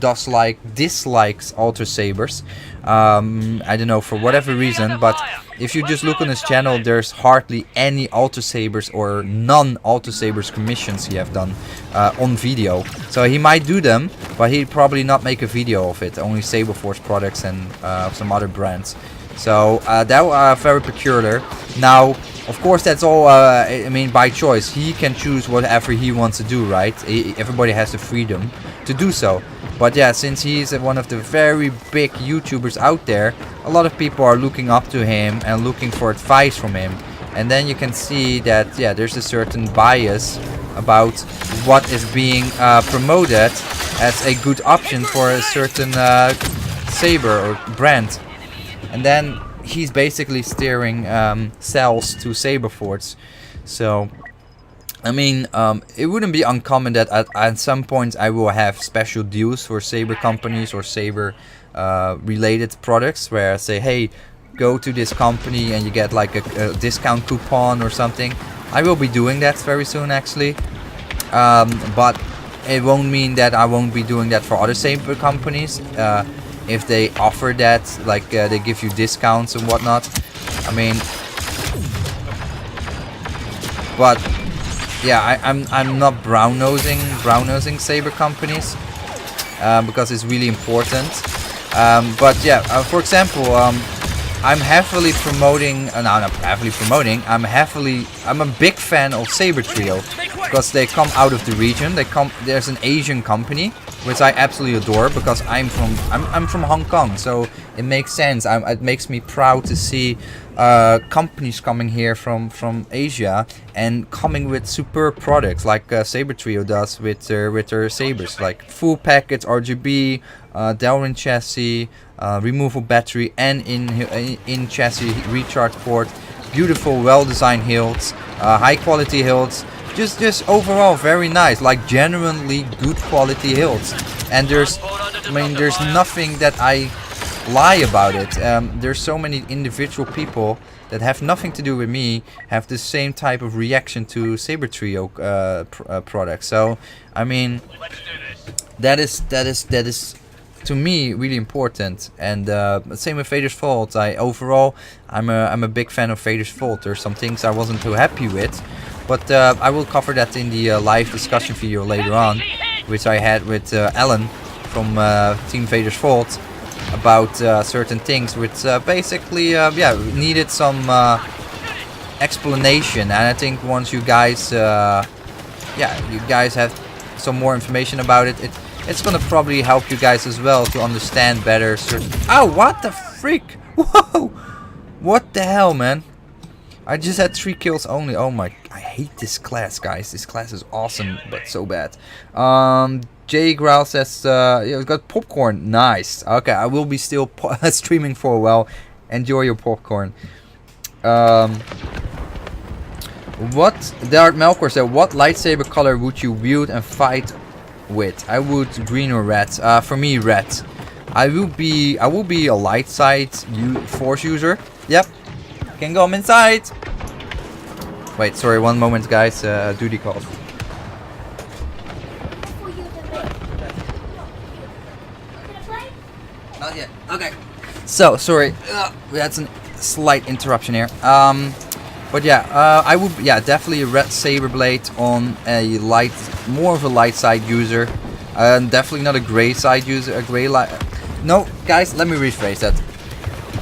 dislikes Ultrasabers. I don't know, for whatever reason, but if you just look on his channel, there's hardly any Ultrasabers or non-Ultrasabers commissions he have done on video. So he might do them, but he'd probably not make a video of it. Only Saberforge products and some other brands. So that very peculiar. Now, of course, that's all, I mean, by choice. He can choose whatever he wants to do, right? Everybody has the freedom to do so. But yeah, since he's one of the very big YouTubers out there, a lot of people are looking up to him and looking for advice from him. And then you can see that, yeah, there's a certain bias about what is being promoted as a good option for a certain saber or brand. And then he's basically steering sales to Saberforge. So I mean, it wouldn't be uncommon that at some point I will have special deals for Saber companies or Saber related products, where I say, hey, go to this company and you get like a discount coupon or something. I will be doing that very soon, actually, but it won't mean that I won't be doing that for other Saber companies. If they offer that, like they give you discounts and whatnot. I mean, but yeah, I'm not brown nosing Saber companies because it's really important. But yeah, for example, I'm heavily promoting. No, not heavily promoting. I'm a big fan of Sabertrio because they come out of the region. There's an Asian company which I absolutely adore because I'm from Hong Kong, so it makes sense. It makes me proud to see companies coming here from Asia and coming with superb products like Sabertrio does with their sabers, like full package RGB, Delrin chassis, removable battery, and in chassis recharge port. Beautiful, well-designed hilts, high quality hilts. Just overall very nice, like genuinely good quality hilts. And there's nothing that I lie about it. There's so many individual people that have nothing to do with me have the same type of reaction to Sabertrio products. So I mean, that is to me really important. And same with Vader's Vault. I'm a big fan of Vader's Vault. There's some things I wasn't too happy with, but I will cover that in the live discussion video later on, which I had with Alan from Team Vader's Vault about certain things which basically yeah, needed some explanation. And I think once you guys you guys have some more information about it, it's gonna probably help you guys as well to understand better certain... Oh, what the freak! Whoa! What the hell, man? I just had 3 kills only. Oh my... I hate this class, guys. This class is awesome, but so bad. Jay Growl says, yeah, we've got popcorn. Nice. Okay, I will be still streaming for a while. Enjoy your popcorn. What... Darth Melkor said, what lightsaber color would you wield and fight with? I would green or red. For me, red. I will be a light side force user. Yep. Can go inside. Wait, sorry, one moment, guys. Duty calls. Not yet. Okay. So sorry, we had some slight interruption here. But yeah, I would definitely a red saber blade on a light, more of a light side user. Definitely not a gray side user. A gray light. No, guys, let me rephrase that.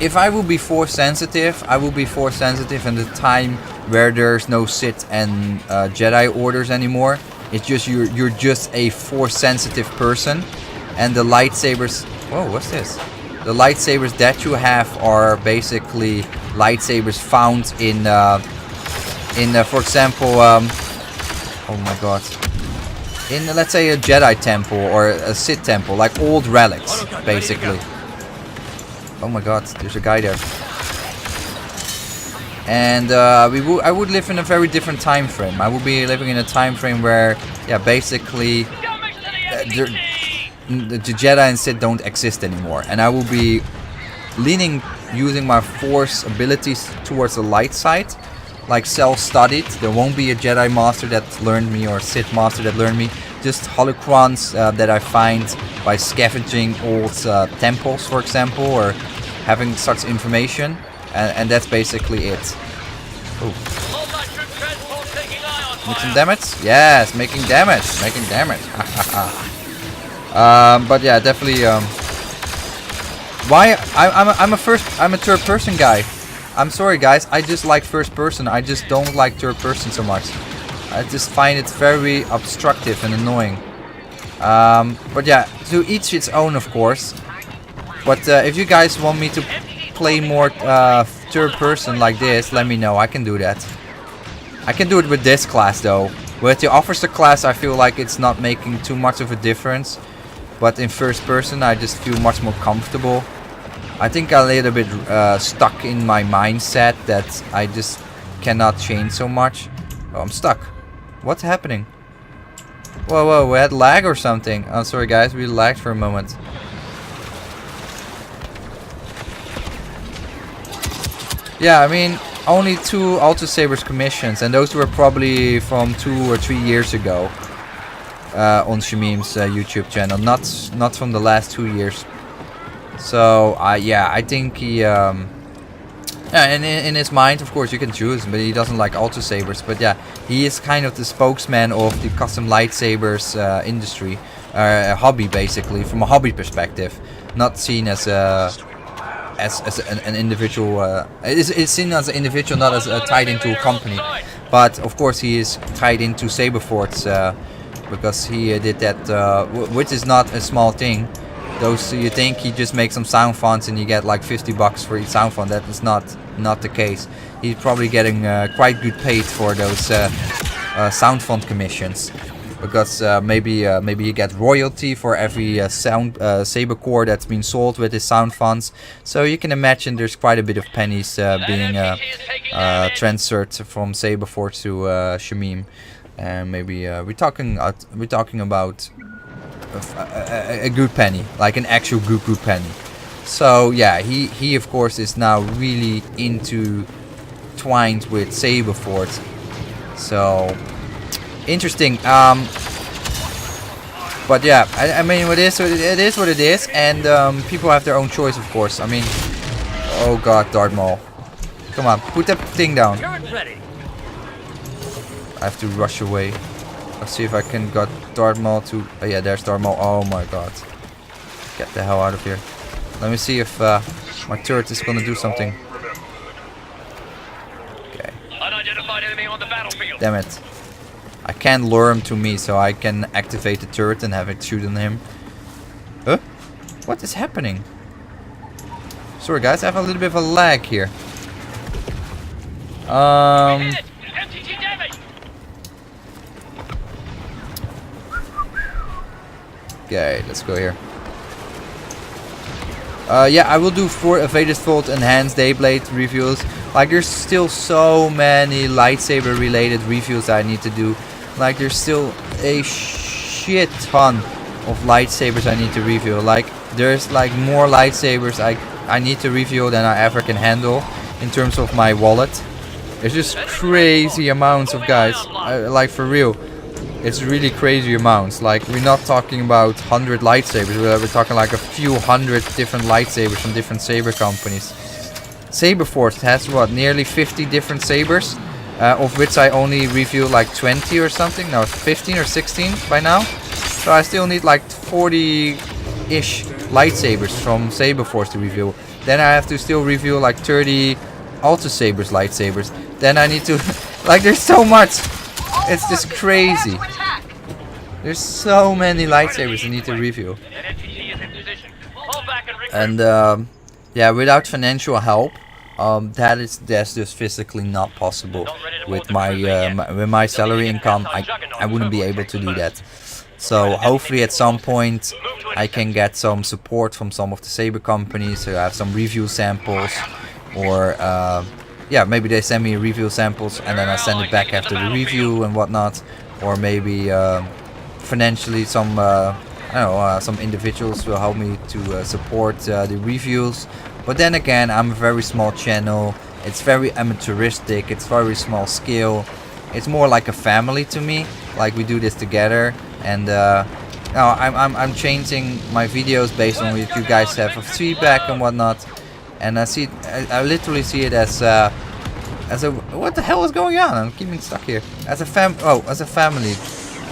If I will be force sensitive, I will be force sensitive in the time where there's no Sith and Jedi orders anymore. It's just you're just a force sensitive person, and the lightsabers. Whoa, what's this? The lightsabers that you have are basically lightsabers found in for example, oh my god, in let's say a Jedi temple or a Sith temple, like old relics, basically. Oh my god, there's a guy there. And I would live in a very different time frame. I would be living in a time frame where, yeah, basically the Jedi and Sith don't exist anymore, and I will be leaning using my Force abilities towards the light side, like self-studied. There won't be a Jedi master that learned me or Sith master that learned me. Just holocrons that I find by scavenging old temples, for example, or having such information, and that's basically it. Oh. Make some damage? Yes, making damage, making damage. But yeah, definitely. Why I'm a third person guy. I'm sorry guys, I just like first person. I just don't like third person so much. I just find it very obstructive and annoying. But yeah, to each its own, of course. But if you guys want me to play more third person like this, let me know. I can do that. I can do it with this class though. With the officer class, I feel like it's not making too much of a difference. But in first person, I just feel much more comfortable. I think I'm a little bit stuck in my mindset that I just cannot change so much. Oh, I'm stuck. What's happening? Whoa, whoa, we had lag or something. Oh, sorry guys, we lagged for a moment. Yeah, I mean, only 2 Ultrasabers commissions, and those were probably from 2 or 3 years ago on Shamim's YouTube channel, not from the last 2 years. So yeah, I think he yeah, and in his mind, of course, you can choose, but he doesn't like Ultrasabers. But yeah, he is kind of the spokesman of the custom lightsabers industry, a hobby basically, from a hobby perspective, not seen as a an individual. It's seen as an individual, not as tied into a company. But of course, he is tied into Saberforge because he did that, which is not a small thing. Those you think he just makes some sound fonts and you get like $50 for each sound font. That is not the case. He's probably getting quite good paid for those sound font commissions, because maybe you get royalty for every sound saber core that's been sold with his sound fonts. So you can imagine there's quite a bit of pennies being transferred from Saberforge to Shamim, and maybe we're talking about a good penny, like an actual good penny. So yeah, he of course is now really twined with Saberforge. So interesting. But yeah, I mean, it is what it is, and people have their own choice, of course. I mean, oh god, Darth Maul, come on, put that thing down. I have to rush away. Let's see if I can get Darth Maul to... Oh yeah, there's Darth Maul. Oh my god. Get the hell out of here. Let me see if my turret is gonna do something. Okay. Unidentified enemy on the battlefield. Damn it. I can't lure him to me, so I can activate the turret and have it shoot on him. Huh? What is happening? Sorry guys, I have a little bit of a lag here. Okay, let's go here. Yeah, I will do 4 Vader's Vault Enhanced Dayblade reviews. Like, there's still so many lightsaber related reviews I need to do. Like, there's still a shit ton of lightsabers I need to review. Like, there's like more lightsabers I need to review than I ever can handle in terms of my wallet. There's just crazy amounts of guys. Like, for real. It's really crazy amounts. Like, we're not talking about 100 lightsabers. We're talking like a few hundred different lightsabers from different saber companies. Saberforge has what, nearly 50 different sabers, of which I only review like 20 or something. No, 15 or 16 by now. So I still need like 40-ish lightsabers from Saberforge to review. Then I have to still review like 30 Ultrasabers lightsabers. Then I need to like, there's so much. It's just crazy. There's so many lightsabers I need to review. And yeah, without financial help, that's just physically not possible. With my salary income, I wouldn't be able to do that. So hopefully at some point I can get some support from some of the saber companies to have some review samples, or yeah, maybe they send me review samples and then I send it back after the review and whatnot, or maybe financially some I don't know, some individuals will help me to support the reviews. But then again, I'm a very small channel. It's very amateuristic. It's very small scale. It's more like a family to me. Like, we do this together, and no, I'm changing my videos based on what you guys have of feedback and whatnot. And I literally see it as a what the hell is going on? I'm keeping stuck here. As a family,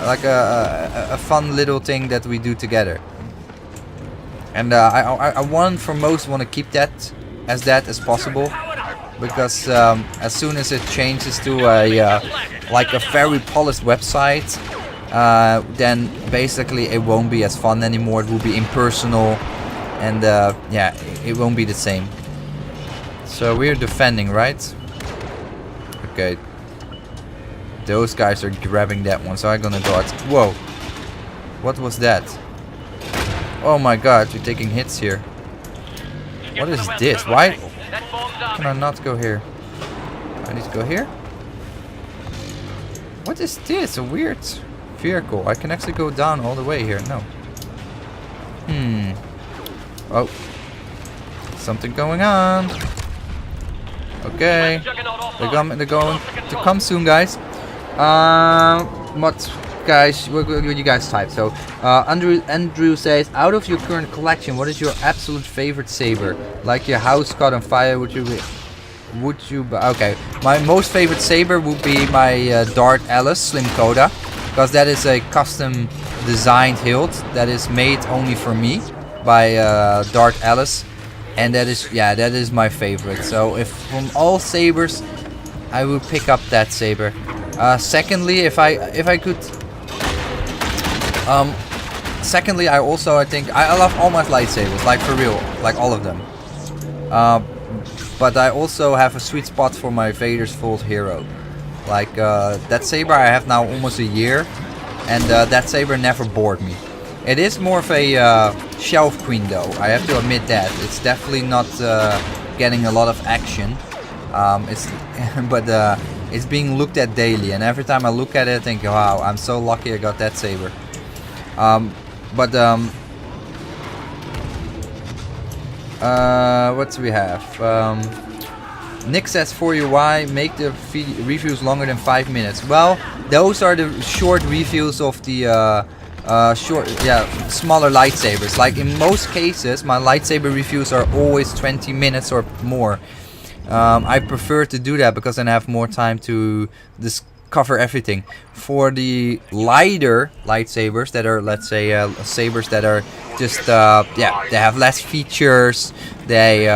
like a fun little thing that we do together. And I want to keep that as possible, because as soon as it changes to like a very polished website, then basically it won't be as fun anymore. It will be impersonal, and yeah, it won't be the same. So we're defending, right? Okay. Those guys are grabbing that one, so I'm gonna go out. Whoa! What was that? Oh my god, we're taking hits here. What is this? Why can I not go here? I need to go here? What is this? A weird vehicle. I can actually go down all the way here. No. Oh. Something going on. Okay. They're going to come soon, guys. What you guys type? So Andrew says, out of your current collection, what is your absolute favorite saber? Like your house caught on fire, would you okay, my most favorite saber would be my Dart Alice Slim Coda, because that is a custom designed hilt that is made only for me by Dart Alice, and that is my favorite. So if from all sabers, I would pick up that saber. Secondly, if I could. Secondly, I think I love all my lightsabers, like for real, like all of them. But I also have a sweet spot for my Vader's Vault Hero. Like that saber I have now almost a year, and that saber never bored me. It is more of a shelf queen though, I have to admit that. It's definitely not getting a lot of action. It's being looked at daily, and every time I look at it I think, wow, I'm so lucky I got that saber. What do we have? Nick says, for you, why make the reviews longer than 5 minutes? Well, those are the short reviews of the smaller lightsabers. Like in most cases, my lightsaber reviews are always 20 minutes or more. I prefer to do that because then I have more time to cover everything. For the lighter lightsabers that are, let's say, sabers that are just they have less features. They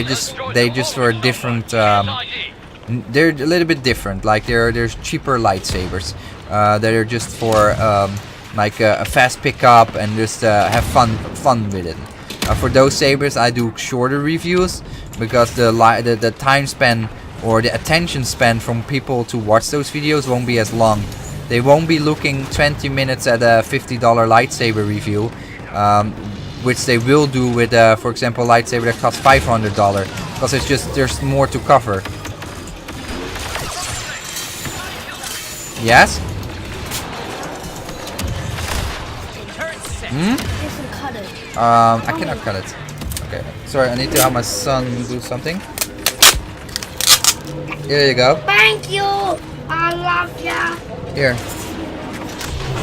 just are different. They're a little bit different. Like there's cheaper lightsabers that are just for like a fast pickup and just have fun with it. For those sabers, I do shorter reviews because the time span or the attention span from people to watch those videos won't be as long. They won't be looking 20 minutes at a $50 lightsaber review, which they will do with, for example, a lightsaber that costs $500, because it's just there's more to cover. Yes? I cannot cut it. Okay, sorry, I need to have my son do something. Here you go. Thank you. I love ya. Here.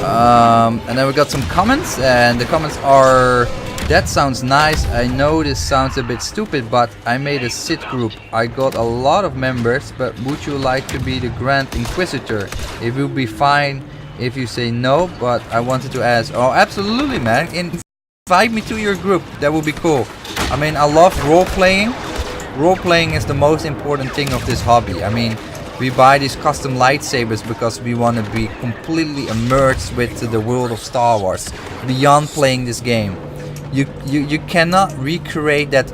And then we got some comments, and the comments are That sounds nice. I know this sounds a bit stupid, but I made a Sith group. I got a lot of members, but would you like to be the Grand Inquisitor? It will be fine if you say no, but I wanted to ask. Oh, absolutely, man. Invite me to your group. That would be cool. I mean, I love role-playing. Role-playing is the most important thing of this hobby. I mean, we buy these custom lightsabers because we want to be completely immersed with the world of Star Wars beyond playing this game. You cannot recreate that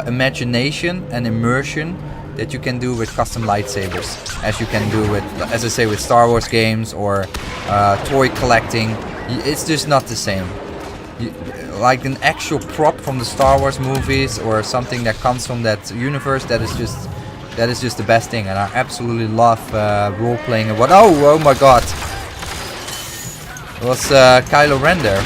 imagination and immersion that you can do with custom lightsabers, as you can do with, as I say, with Star Wars games or toy collecting. It's just not the same. Like an actual prop from the Star Wars movies or something that comes from that universe, that is just the best thing, and I absolutely love role playing. And what? Oh my God! It was Kylo Ren there.